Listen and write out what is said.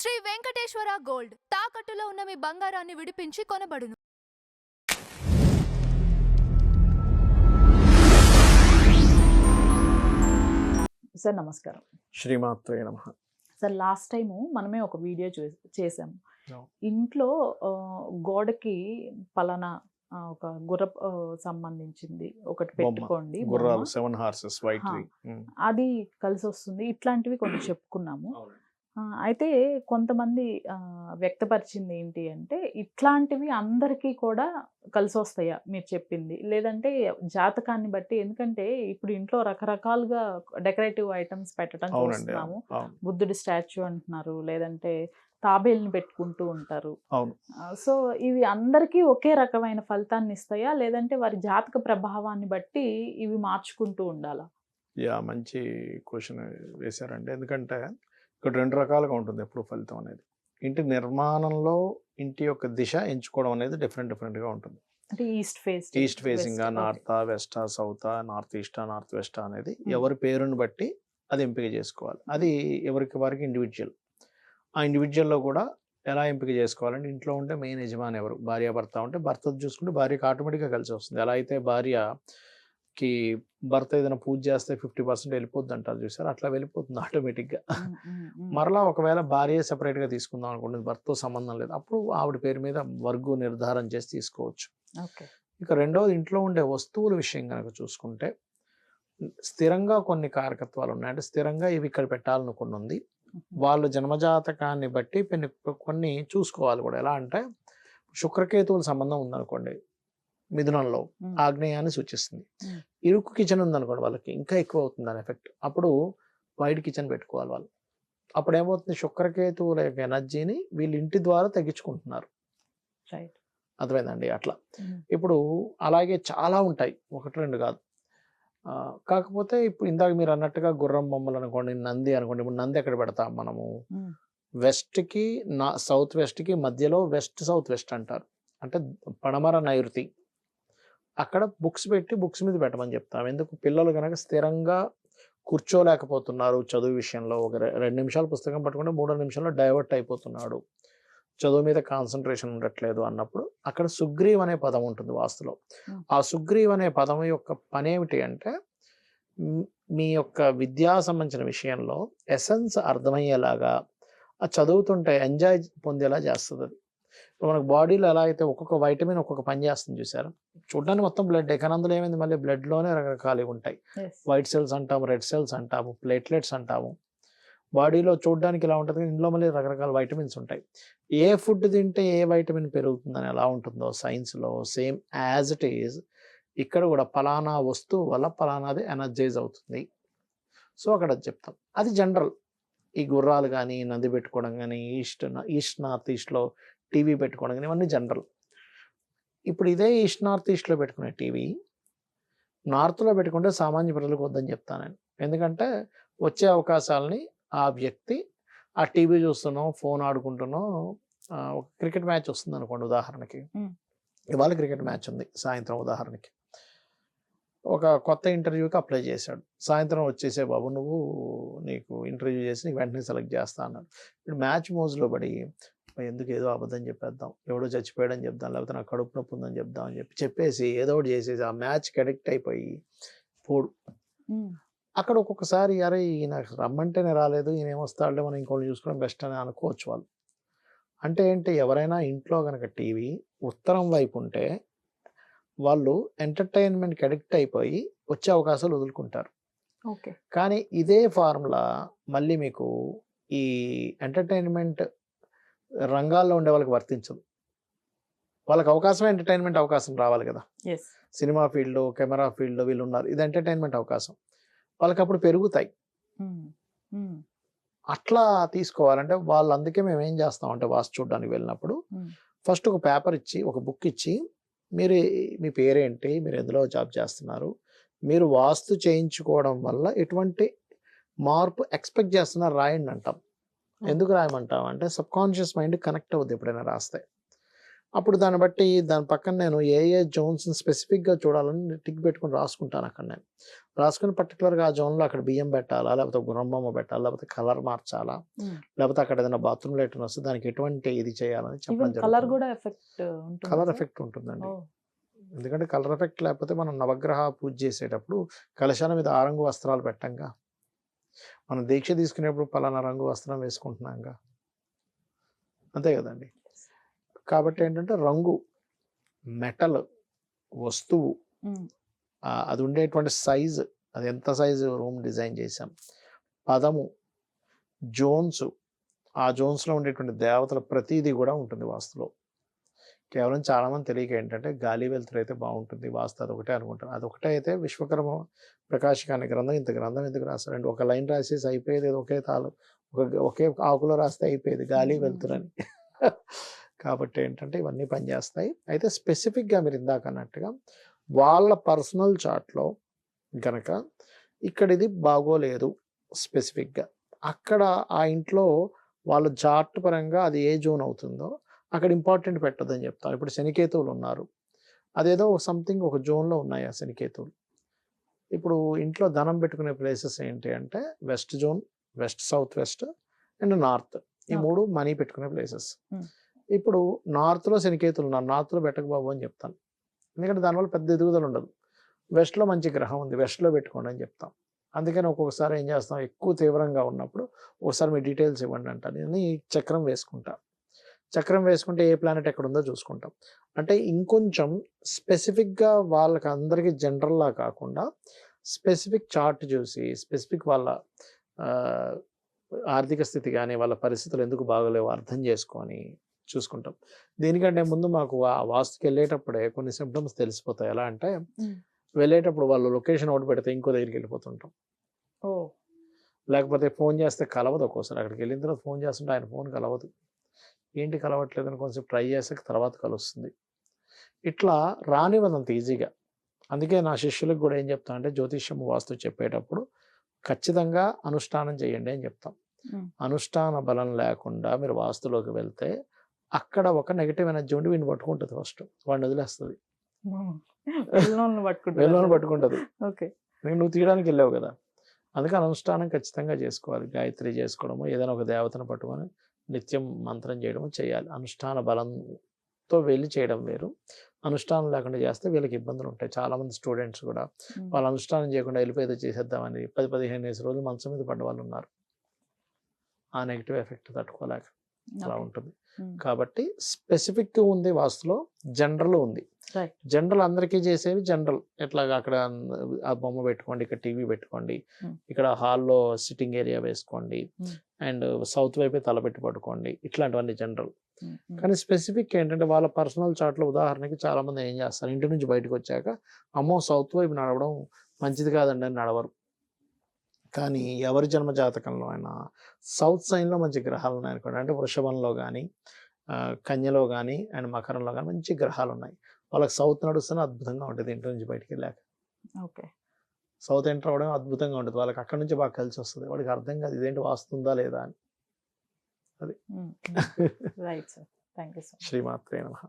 Shri Venkateswara gold తాకట్టులో ఉన్న మీ బంగారాన్ని విడిపించి కొనబడును. సార్ నమస్కారం. శ్రీమాత్రే నమః. సార్ లాస్ట్ టైము మనమే ఒక వీడియో చేసాము. అవును. ఇంట్లో గోడకి పలానా ఒక గుర్ర సంబంధించింది ఒకటి పెట్టుకోండి, గుర్రాలు బొమ్మ. 7 హార్సెస్ వైట్ హా. అది కలిసి వస్తుంది, ఇట్లాంటివి కొన్ని చెప్పుకున్నాము. అయితే కొంతమంది వ్యక్తపరిచింది ఏంటి అంటే, ఇట్లాంటివి అందరికీ కూడా కలిసి వస్తాయా మీరు చెప్పింది, లేదంటే జాతకాన్ని బట్టి? ఎందుకంటే ఇప్పుడు ఇంట్లో రకరకాలుగా డెకరేటివ్ ఐటమ్స్ పెట్టడం అవునండి. చూస్తున్నాము. అవును. బుద్ధుడి స్టాచ్యూ అంటున్నారు, లేదంటే తాబేల్ని పెట్టుకుంటూ ఉంటారు. అవును. సో ఇవి అందరికీ ఒకే రకమైన ఫలితాన్ని ఇస్తాయా, లేదంటే వారి జాతక ప్రభావాన్ని బట్టి ఇవి మార్చుకుంటూ ఉండాలా? యా, మంచి క్వశ్చన్ వేశారండి. ఎందుకంటే ఇక్కడ 2 రకాలుగా ఉంటుంది ఎప్పుడు ఫలితం అనేది. ఇంటి నిర్మాణంలో ఇంటి యొక్క దిశ ఎంచుకోవడం అనేది డిఫరెంట్గా ఉంటుంది. అంటే ఈస్ట్ ఫేసింగా, నార్తా, వెస్టా, సౌతా, నార్త్ ఈస్టా, నార్త్ వెస్టా అనేది ఎవరి పేరుని బట్టి అది ఎంపిక చేసుకోవాలి. అది ఎవరికి వారికి ఇండివిజువల్. ఆ ఇండివిజువల్లో కూడా ఎలా ఎంపిక చేసుకోవాలంటే, ఇంట్లో ఉంటే మెయిన్ యజమాని ఎవరు, భార్య భర్త ఉంటే భర్త చూసుకుంటే భార్యకి ఆటోమేటిక్గా కలిసి వస్తుంది. ఎలా అయితే భార్యకి భర్త ఏదైనా పూజ చేస్తే 50% వెళ్ళిపోద్ది అంటారు చూసారు, అట్లా వెళ్ళిపోతుంది ఆటోమేటిక్గా. మరలా ఒకవేళ భార్య సెపరేట్గా తీసుకుందాం అనుకోండి, భర్తతో సంబంధం లేదు, అప్పుడు ఆవిడ పేరు మీద వర్గు నిర్ధారణ చేసి తీసుకోవచ్చు. ఇక రెండోది, ఇంట్లో ఉండే వస్తువుల విషయం కనుక చూసుకుంటే స్థిరంగా కొన్ని కారకత్వాలు ఉన్నాయి. అంటే స్థిరంగా ఇవి ఇక్కడ పెట్టాలని కొన్ని ఉంది. వాళ్ళ జన్మజాతకాన్ని బట్టి కొన్ని చూసుకోవాలి కూడా. ఎలా అంటే, శుక్రకేతువుల సంబంధం ఉందనుకోండి మిథునంలో, ఆగ్నేయాన్ని సూచిస్తుంది. ఇరుకు కిచెన్ ఉందనుకోండి, వాళ్ళకి ఇంకా ఎక్కువ అవుతుంది దాని ఎఫెక్ట్. అప్పుడు వైట్ కిచెన్ పెట్టుకోవాలి వాళ్ళు. అప్పుడు ఏమవుతుంది, శుక్రకేతువుల యొక్క ఎనర్జీని వీళ్ళ ఇంటి ద్వారా తగ్గించుకుంటున్నారు. అర్థమైందండి? అట్లా ఇప్పుడు అలాగే చాలా ఉంటాయి, 1-2 కాదు. కాకపోతే ఇప్పుడు ఇందాక మీరు అన్నట్టుగా గుర్రం బొమ్మలు అనుకోండి, నంది అనుకోండి. ఇప్పుడు నంది ఎక్కడ పెడతాం మనము? వెస్ట్కి సౌత్ వెస్ట్కి మధ్యలో వెస్ట్ సౌత్ వెస్ట్ అంటారు, అంటే పడమర నైరుతి. అక్కడ బుక్స్ పెట్టి బుక్స్ మీద పెట్టమని చెప్తాం. ఎందుకు? పిల్లలు కనుక స్థిరంగా కూర్చోలేకపోతున్నారు చదువు విషయంలో, ఒక 2 నిమిషాలు పుస్తకం పట్టుకుంటే 3 నిమిషాల్లో డైవర్ట్ అయిపోతున్నాడు, చదువు మీద కాన్సన్ట్రేషన్ ఉండట్లేదు అన్నప్పుడు అక్కడ సుగ్రీవ్ అనే పదం ఉంటుంది వాస్తులో. ఆ సుగ్రీవ్ అనే పదం యొక్క పని ఏమిటి అంటే, మీ యొక్క విద్యా సంబంధించిన విషయంలో ఎసెన్స్ అర్థమయ్యేలాగా, ఆ చదువుతుంటే ఎంజాయ్ పొందేలా చేస్తుంది. అది మనకు బాడీలో ఎలా అయితే ఒక్కొక్క వైటమిన్ ఒక్కొక్క పని చేస్తుంది చూసారు. చూడడానికి మొత్తం బ్లడ్, కానీ అందులో ఏమైంది, మళ్ళీ బ్లడ్లోనే రకరకాలు ఉంటాయి. వైట్ సెల్స్ అంటాము, రెడ్ సెల్స్ అంటాము, ప్లేట్లెట్స్ అంటాము. బాడీలో చూడడానికి ఇలా ఉంటుంది, ఇందులో మళ్ళీ రకరకాల వైటమిన్స్ ఉంటాయి. ఏ ఫుడ్ తింటే ఏ వైటమిన్ పెరుగుతుందని ఎలా ఉంటుందో సైన్స్లో, సేమ్ యాజ్ ఇట్ ఈజ్ ఇక్కడ కూడా పలానా వస్తువు వల్ల పలానాది ఎనర్జైజ్ అవుతుంది. సో అక్కడ చెప్తాం. అది జనరల్. ఈ గుర్రాలు కానీ, నంది పెట్టుకోవడం కానీ, ఈస్ట్ నార్త్ ఈస్ట్లో టీవీ పెట్టుకోవడం కానీ, ఇవన్నీ జనరల్. ఇప్పుడు ఇదే ఈస్ట్ నార్త్ ఈస్ట్లో పెట్టుకునే టీవీ నార్త్లో పెట్టుకుంటే సామాన్య ప్రజలకు వద్దని చెప్తాను నేను. ఎందుకంటే వచ్చే అవకాశాలని ఆ వ్యక్తి ఆ టీవీ చూస్తున్నాం, ఫోన్ ఆడుకుంటున్నాం, ఒక క్రికెట్ మ్యాచ్ వస్తుంది అనుకోండి ఉదాహరణకి, ఇవాళ క్రికెట్ మ్యాచ్ ఉంది సాయంత్రం ఉదాహరణకి, ఒక కొత్త ఇంటర్వ్యూకి అప్లై చేశాడు, సాయంత్రం వచ్చేసే బాబు నువ్వు, నీకు ఇంటర్వ్యూ చేసి నీకు వెంటనే సెలెక్ట్ చేస్తా అన్నాడు. ఇప్పుడు మ్యాచ్ మోజులో పడి ఎందుకు ఏదో అబద్ధం చెప్పేద్దాం, ఎవడో చచ్చిపోయాడని చెప్దాం, లేకపోతే నాకు కడుపు నొప్పి ఉందని చెప్దాం అని చెప్పేసి ఏదో ఒకటి చేసేసి ఆ మ్యాచ్కి అడిక్ట్ అయిపోయి పోడు. అక్కడ ఒక్కొక్కసారి అరే నాకు రమ్మంటేనే రాలేదు, ఈయన ఏమొస్తాడులే, మనం ఇంకోటి చూసుకోవడం బెస్ట్ అని అనుకోవచ్చు వాళ్ళు. అంటే ఏంటి, ఎవరైనా ఇంట్లో కనుక టీవీ ఉత్తరం వైపు ఉంటే వాళ్ళు ఎంటర్టైన్మెంట్కి అడిక్ట్ అయిపోయి వచ్చే అవకాశాలు వదులుకుంటారు. కానీ ఇదే ఫార్ములా మళ్ళీ మీకు ఈ ఎంటర్టైన్మెంట్ రంగాల్లో ఉండే వాళ్ళకి వర్తించదు. వాళ్ళకి అవకాశం, ఎంటర్టైన్మెంట్ అవకాశం రావాలి కదా. సినిమా ఫీల్డ్లో, కెమెరా ఫీల్డ్లో వీళ్ళు ఉన్నారు, ఇది ఎంటర్టైన్మెంట్ అవకాశం, వాళ్ళకి అప్పుడు పెరుగుతాయి. అట్లా తీసుకోవాలంటే వాళ్ళు, అందుకే మేము ఏం చేస్తామంటే వాస్తు చూడడానికి వెళ్ళినప్పుడు ఫస్ట్ ఒక పేపర్ ఇచ్చి, ఒక బుక్ ఇచ్చి, మీరు మీ పేరేంటి, మీరు ఎందులో జాబ్ చేస్తున్నారు, మీరు వాస్తు చేయించుకోవడం వల్ల ఎటువంటి మార్పు ఎక్స్పెక్ట్ చేస్తున్నారు రాయండి అంటాం. ఎందుకు రాయమంటాం అంటే, సబ్కాన్షియస్ మైండ్ కనెక్ట్ అవుద్ది ఎప్పుడైనా రాస్తే. అప్పుడు దాన్ని బట్టి దాని పక్కన నేను ఏ జోన్స్ స్పెసిఫిక్గా చూడాలని టిక్ పెట్టుకుని రాసుకుంటాను అక్కడ నేను. రాసుకుని పర్టికులర్గా ఆ జోన్లో అక్కడ బియ్యం పెట్టాలా, లేకపోతే గుర్రంబొమ్మ పెట్టాలా, లేకపోతే కలర్ మార్చాలా, లేకపోతే అక్కడ ఏదైనా బాత్రూమ్ లైట్ వస్తే దానికి ఎటువంటి ఇది చేయాలని చెప్పడం కలర్ జరుగుతుంది. కూడా ఎఫెక్ట్ ఉంటుంది. కలర్ ఎఫెక్ట్ ఉంటుందండి. ఎందుకంటే కలర్ ఎఫెక్ట్ లేకపోతే మనం నవగ్రహ పూజ చేసేటప్పుడు కలశాల మీద ఆ రంగు వస్త్రాలు పెట్టంగా, మనం దీక్ష తీసుకునేప్పుడు పలానా రంగు వస్త్రం వేసుకుంటున్నాంగా, అంతే కదండి. కాబట్టి ఏంటంటే రంగు, మెటల్, వస్తువు, అది ఉండేటువంటి సైజు, అది ఎంత సైజు రూమ్ డిజైన్ చేసాం, పదము, జోన్స్, ఆ జోన్స్లో ఉండేటువంటి దేవతల ప్రతిదీ కూడా ఉంటుంది వాస్తులో. కేవలం చాలామంది తెలియక ఏంటంటే గాలి వెలుతురు అయితే బాగుంటుంది వాస్తు అదొకటే అనుకుంటారు. అదొకటే అయితే విశ్వకర్మ ప్రకాశిక అనే గ్రంథం ఇంత గ్రంథం ఎందుకు రాస్తారండి? ఒక లైన్ రాసేసి అయిపోయేది, ఒకే తాలు ఒకే ఆకులో రాస్తే అయిపోయేది గాలి వెలుతురు అని. కాబట్టి ఏంటంటే ఇవన్నీ పనిచేస్తాయి. అయితే స్పెసిఫిక్గా మీరు ఇందాక అన్నట్టుగా వాళ్ళ పర్సనల్ చార్ట్లో గనక ఇక్కడ ఇది బాగోలేదు స్పెసిఫిక్గా, అక్కడ ఆ ఇంట్లో వాళ్ళ చార్ట్ పరంగా అది ఏ జోన్ అవుతుందో అక్కడ ఇంపార్టెంట్ పెట్టొద్దని చెప్తాను. ఇప్పుడు శనికేతువులు ఉన్నారు, అదేదో సంథింగ్ ఒక జోన్లో ఉన్నాయి ఆ శనికేతువులు. ఇప్పుడు ఇంట్లో ధనం పెట్టుకునే ప్లేసెస్ ఏంటి అంటే west zone, west, south west and north, ఈ మూడు మనీ పెట్టుకునే ప్లేసెస్. ఇప్పుడు నార్త్లో శనికేతువులు ఉన్నారు, నార్త్లో పెట్టకబాబు అని చెప్తాను. ఎందుకంటే దానివల్ల పెద్ద ఎదుగుదల ఉండదు. వెస్ట్లో మంచి గ్రహం ఉంది, వెస్ట్లో పెట్టుకోండి అని చెప్తాం. అందుకని ఒక్కొక్కసారి ఏం చేస్తాం, ఎక్కువ తీవ్రంగా ఉన్నప్పుడు ఒకసారి మీ డీటెయిల్స్ ఇవ్వండి అంటాను. నేను చక్రం వేసుకుంటా, చక్రం వేసుకుంటే ఏ ప్లానెట్ ఎక్కడ ఉందో చూసుకుంటాం. అంటే ఇంకొంచెం స్పెసిఫిక్గా వాళ్ళకి అందరికీ జనరల్లా కాకుండా స్పెసిఫిక్ చార్ట్ చూసి స్పెసిఫిక్ వాళ్ళ ఆర్థిక స్థితి కానీ వాళ్ళ పరిస్థితులు ఎందుకు బాగోలేవో అర్థం చేసుకొని చూసుకుంటాం. దీనికంటే ముందు మాకు వాస్తుకి వెళ్ళేటప్పుడే కొన్ని సిమ్టమ్స్ తెలిసిపోతాయి. ఎలా అంటే వెళ్ళేటప్పుడు వాళ్ళు లొకేషన్ ఒకటి పెడితే ఇంకో దగ్గరికి వెళ్ళిపోతుంటాం, లేకపోతే ఫోన్ చేస్తే కలవదు. ఒక్కోసారి అక్కడికి వెళ్ళిన తర్వాత ఫోన్ చేస్తుంటే ఆయన ఫోన్ కలవదు, ఏంటి కలవట్లేదు అని కొంచెం ట్రై చేస్తే తర్వాత కలుస్తుంది. ఇట్లా రానివ్వదంత ఈజీగా. అందుకే నా శిష్యులకు కూడా ఏం చెప్తాను అంటే జ్యోతిష్యం వాస్తు చెప్పేటప్పుడు ఖచ్చితంగా అనుష్ఠానం చేయండి అని చెప్తాం. అనుష్ఠాన బలం లేకుండా మీరు వాస్తులోకి వెళ్తే అక్కడ ఒక నెగిటివ్ ఎనర్జీ ఉండి వీడిని పట్టుకుంటుంది, ఫస్ట్ వాడిని వదిలేస్తుంది, వెళ్ళని పట్టుకుంటుంది. నువ్వు తీయడానికి వెళ్ళావు కదా, అందుకే అనుష్ఠానం ఖచ్చితంగా చేసుకోవాలి. గాయత్రి చేసుకోవడము, ఏదైనా ఒక దేవతను పట్టుకొని నిత్యం మంత్రం చేయడము చేయాలి. అనుష్ఠాన బలంతో వెళ్ళి చేయడం వేరు, అనుష్ఠానం లేకుండా చేస్తే వీళ్ళకి ఇబ్బందులు ఉంటాయి. చాలామంది స్టూడెంట్స్ కూడా వాళ్ళు అనుష్ఠానం చేయకుండా వెళ్ళిపోయేది చేసేద్దామని 10-15 రోజులు మంచం మీద పడ్డ వాళ్ళు ఉన్నారు. ఆ నెగిటివ్ ఎఫెక్ట్ తట్టుకోలేక అలా ఉంటుంది. కాబట్టి స్పెసిఫిక్ ఉంది వాస్తులో, జనరల్ ఉంది. జనరల్ అందరికీ చేసేవి జనరల్, ఎట్లాగా అక్కడ ఆ బొమ్మ పెట్టుకోండి, ఇక్కడ టీవీ పెట్టుకోండి, ఇక్కడ హాల్లో సిట్టింగ్ ఏరియా వేసుకోండి, అండ్ సౌత్ వైపే తలపెట్టి పడుకోండి, ఇట్లాంటివన్నీ జనరల్. కానీ స్పెసిఫిక్ ఏంటంటే వాళ్ళ పర్సనల్ చార్ట్లో ఉదాహరణకి చాలా మంది ఏం చేస్తారు, ఇంటి నుంచి బయటకు వచ్చాక అమ్మో సౌత్ వైపు నడవడం మంచిది కాదండి అని నడవరు. కానీ ఎవరి జన్మ జాతకంలో అయినా సౌత్ సైన్లో మంచి గ్రహాలు ఉన్నాయి అనుకోండి, అంటే వృషభంలో కానీ కన్యలో కానీ అండ్ మకరంలో కానీ మంచి గ్రహాలు ఉన్నాయి, వాళ్ళకి సౌత్ నడుస్తూనే అద్భుతంగా ఉంటుంది. ఇంటి నుంచి బయటికి వెళ్ళాక సౌత్ ఎంటర్ అవ్వడం అద్భుతంగా ఉంటుంది, వాళ్ళకి అక్కడ నుంచి బాగా కలిసి వస్తుంది. వాడికి అర్థం కాదు ఇదేంటి వాస్తుందా లేదా అని. అది శ్రీమాత్రే నమః.